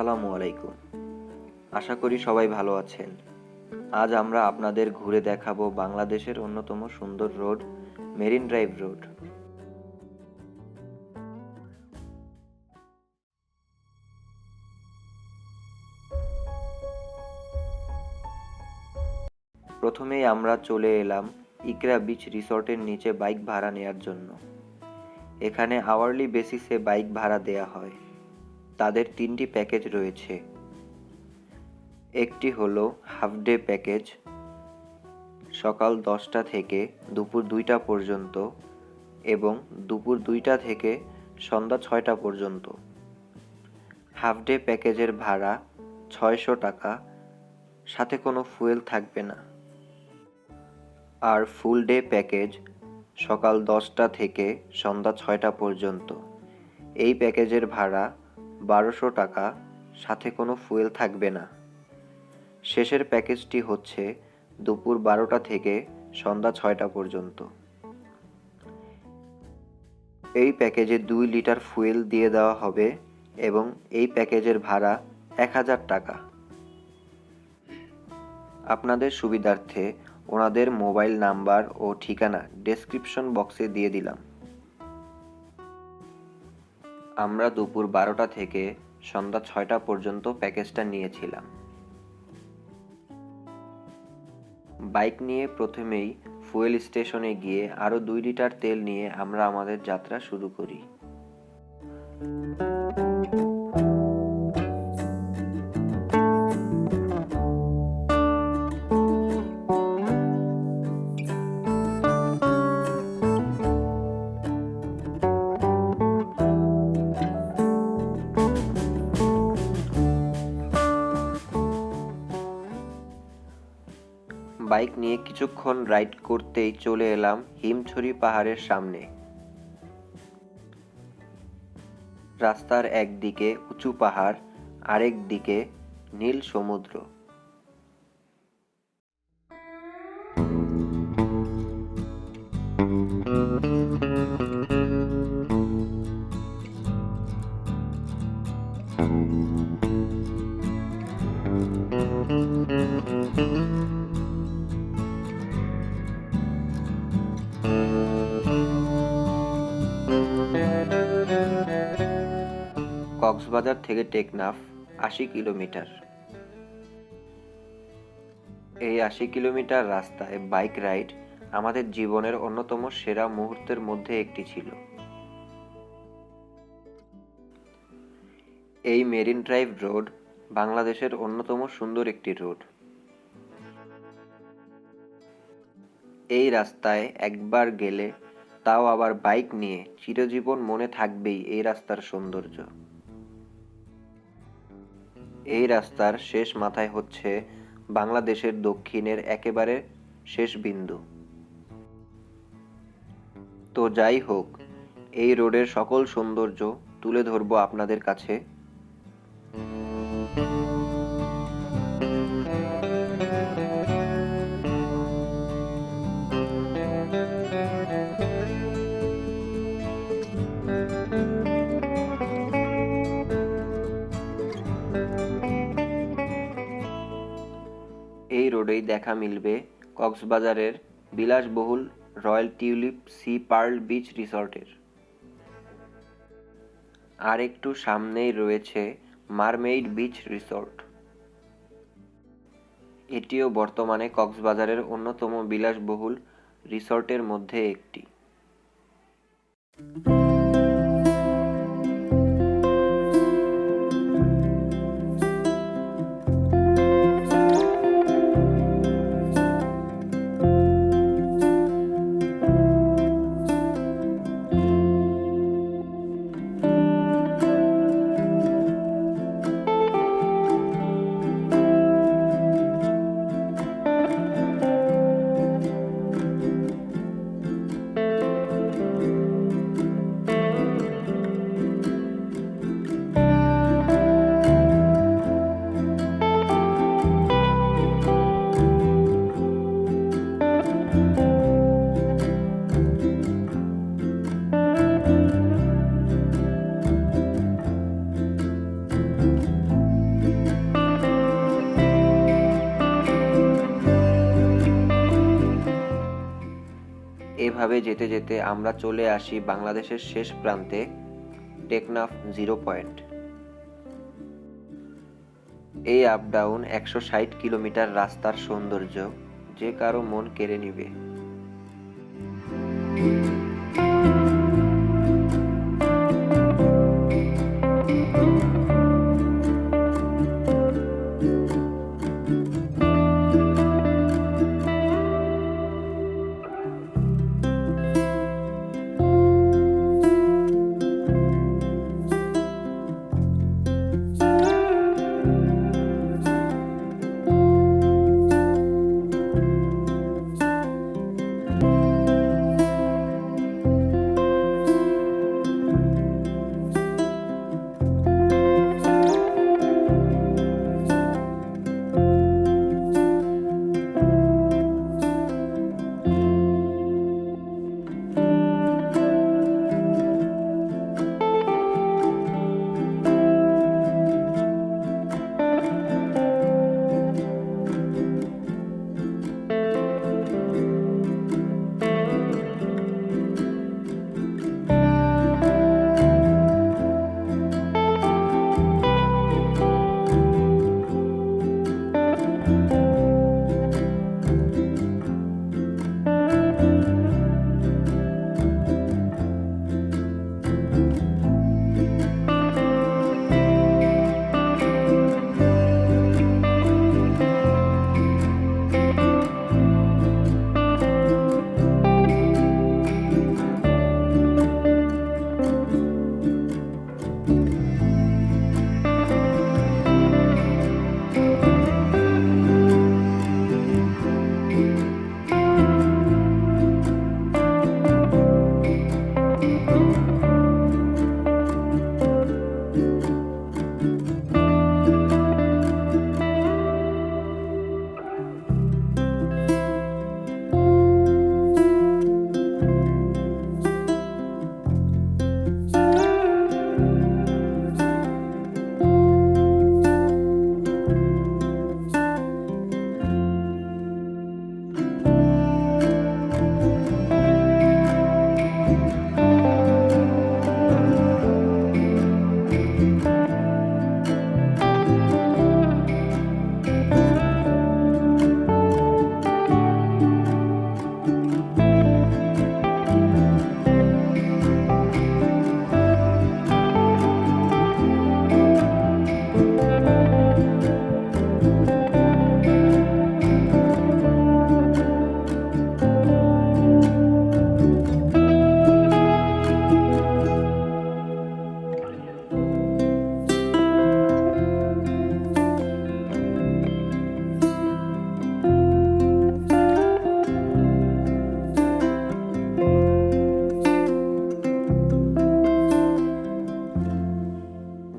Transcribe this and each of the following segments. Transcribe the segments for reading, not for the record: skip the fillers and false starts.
আসসালামু আলাইকুম। আশা করি সবাই ভালো আছেন। আজ আমরা আপনাদের ঘুরে দেখাবো বাংলাদেশের অন্যতম সুন্দর রোড, মেরিন ড্রাইভ রোড। প্রথমেই আমরা চলে এলাম ইকরা বিচ রিসর্টের নিচে বাইক ভাড়া নেয়ার জন্য। এখানে আওয়ারলি বেসিসে বাইক ভাড়া দেয়া হয়। তাদের 3টি প্যাকেজ রয়েছে। একটি হলো হাফ ডে প্যাকেজ, সকাল 10টা থেকে দুপুর 2টা পর্যন্ত এবং দুপুর 2টা থেকে সন্ধ্যা 6টা পর্যন্ত। হাফ ডে প্যাকেজের ভাড়া 600 টাকা, সাথে কোনো ফুয়েল থাকবে না। আর ফুল ডে প্যাকেজ সকাল 10টা থেকে সন্ধ্যা 6টা পর্যন্ত। এই প্যাকেজের ভাড়া 1200 টাকা, সাথে কোনো ফুয়েল থাকবে না। শেষের প্যাকেজটি হচ্ছে দুপুর 12টা থেকে সন্ধ্যা 6টা পর্যন্ত। এই প্যাকেজে 2 লিটার ফুয়েল দিয়ে দেওয়া হবে এবং এই প্যাকেজের ভাড়া 1000 টাকা। আপনাদের সুবিধার্থে ওনাদের মোবাইল নাম্বার ও ঠিকানা ডেসক্রিপশন বক্সে দিয়ে দিলাম। আমরা দুপুর 12টা থেকে সন্ধ্যা 6টা পর্যন্ত প্যাকেজটা নিয়েছিলাম। বাইক নিয়ে প্রথমেই ফুয়েল স্টেশনে গিয়ে আরও 2 লিটার তেল নিয়ে আমরা আমাদের যাত্রা শুরু করি। বাইক নিয়ে কিছুক্ষণ রাইড করতেই চলে এলাম হিমছড়ি পাহাড়ের সামনে। রাস্তার একদিকে উঁচু পাহাড়, আরেক দিকে নীল সমুদ্র। কক্সবাজার থেকে টেকনাফ 80 কিলোমিটার। এই 80 কিলোমিটার রাস্তায় বাইক রাইড আমাদের জীবনের অন্যতম সেরা মুহূর্তের মধ্যে একটি ছিল। এই মেরিন ড্রাইভ রোড বাংলাদেশের অন্যতম সুন্দর একটি রোড। এই রাস্তায় একবার গেলে, তাও আবার বাইক নিয়ে, চিরজীবন মনে থাকবেই এই রাস্তার সৌন্দর্য। এই রাস্তার শেষ মাথায় হচ্ছে বাংলাদেশের দক্ষিণের একেবারে শেষ বিন্দু। তো যাই হোক, এই রোডের সকল সৌন্দর্য তুলে ধরবো আপনাদের কাছে। এই রোডেই দেখা মিলবে কক্সবাজারের বিলাসবহুল royal tulip sea pearl beach রিসর্টের। আর একটু সামনেই রয়েছে মারমেইড বিচ রিসর্ট। এটিও বর্তমানে কক্সবাজারের অন্যতম বিলাসবহুল রিসর্টের মধ্যে একটি। এইভাবে যেতে যেতে আমরা চলে আসি বাংলাদেশের শেষ প্রান্তে, টেকনাফ 0 পয়েন্ট। এই আপ ডাউন 160 কিলোমিটার রাস্তার সৌন্দর্য যে কারো মন কেড়ে নিবে।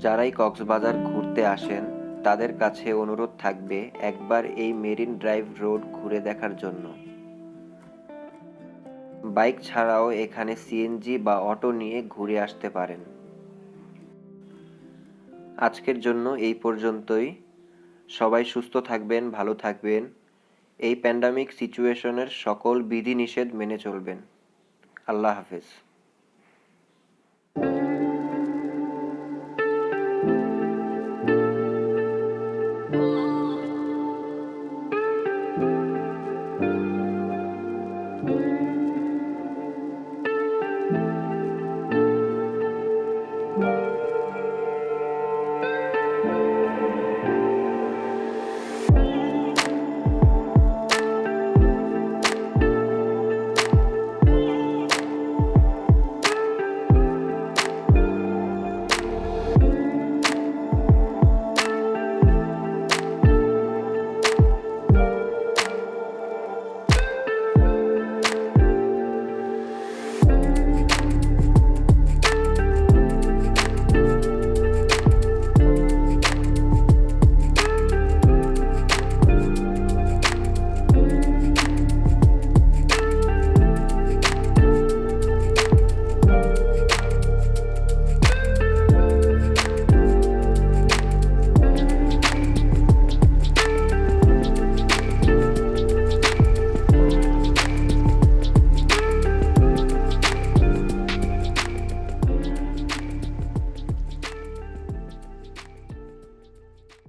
যারাই কক্সবাজার ঘুরতে আসেন তাদের কাছে অনুরোধ থাকবে একবার এই মেরিন ড্রাইভ রোড ঘুরে দেখার জন্য। বাইক ছাড়াও এখানে সিএনজি বা অটো নিয়ে ঘুরে আসতে পারেন। আজকের জন্য এই পর্যন্তই। সবাই সুস্থ থাকবেন, ভালো থাকবেন। এই প্যান্ডামিক সিচুয়েশনের সকল বিধিনিষেধ মেনে চলবেন। আল্লাহ হাফেজ। Oh